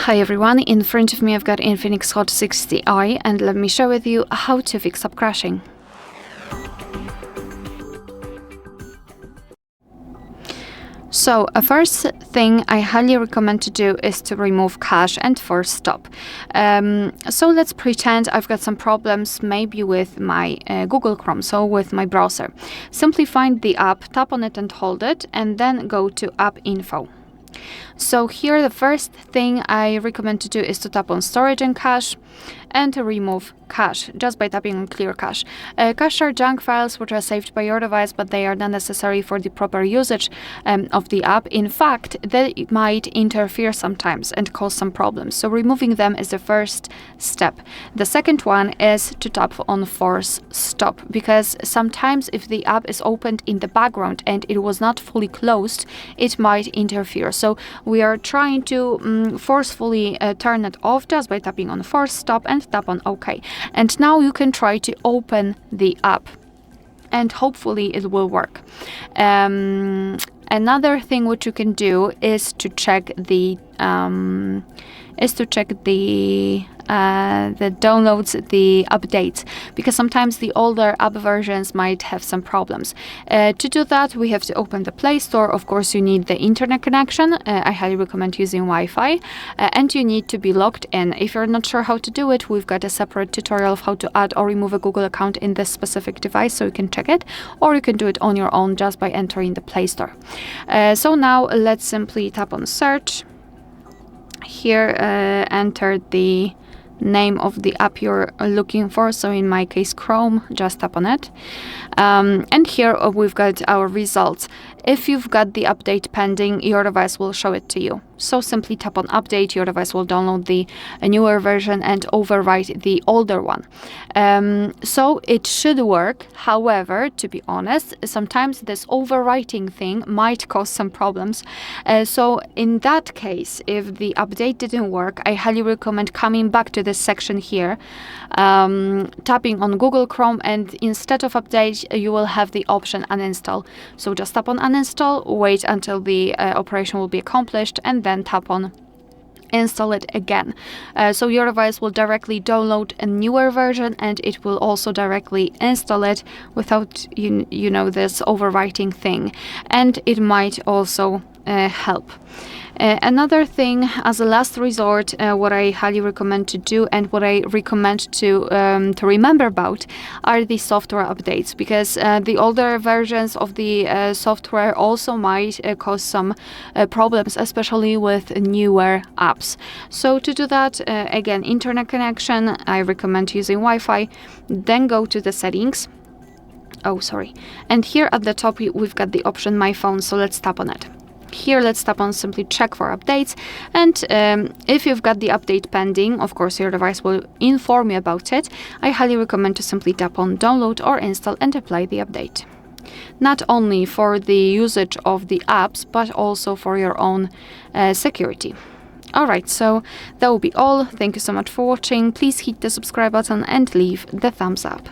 Hi everyone, in front of me I've got INFINIX Hot 60i and let me share with you how to fix up crashing. So, first thing I highly recommend to do is to remove cache and force stop. So let's pretend I've got some problems maybe with my Google Chrome, so with my browser. Simply find the app, tap on it and hold it, and then go to App Info. So here the first thing I recommend to do is to tap on storage and cache and to remove cache just by tapping on clear cache. Cache are junk files which are saved by your device, but they are not necessary for the proper usage of the app. In fact, they might interfere sometimes and cause some problems. So removing them is the first step. The second one is to tap on force stop, because sometimes if the app is opened in the background and it was not fully closed, it might interfere. So we are trying to forcefully turn it off just by tapping on force stop and tap on OK. And now you can try to open the app and hopefully it will work. Another thing which you can do is to check the downloads, the updates, because sometimes the older app versions might have some problems. To do that, we have to open the Play Store. Of course, you need the internet connection. I highly recommend using Wi-Fi, and you need to be logged in. If you're not sure how to do it, we've got a separate tutorial of how to add or remove a Google account in this specific device, so you can check it, or you can do it on your own just by entering the Play Store. So now let's simply tap on search. Here, enter the name of the app you're looking for, so in my case Chrome, just tap on it, and here we've got our results. If you've got the update pending, your device will show it to you. So simply tap on update, your device will download the newer version and overwrite the older one. So it should work. However, to be honest, sometimes this overwriting thing might cause some problems. So in that case, if the update didn't work, I highly recommend coming back to this section here, tapping on Google Chrome, and instead of update, you will have the option uninstall. So just tap on uninstall, wait until the operation will be accomplished, and then tap on install it again. So your device will directly download a newer version and it will also directly install it without you know this overwriting thing, and it might also help. Another thing, as a last resort, what I highly recommend to do and what I recommend to remember about are the software updates, because the older versions of the software also might cause some problems, especially with newer apps. So to do that, again, internet connection, I recommend using Wi-Fi, then go to the settings. And here at the top we've got the option My Phone, so let's tap on it. Here, let's tap on simply check for updates, and if you've got the update pending, of course your device will inform you about it. I highly recommend to simply tap on download or install and apply the update. Not only for the usage of the apps, but also for your own security. Alright, so that will be all. Thank you so much for watching. Please hit the subscribe button and leave the thumbs up.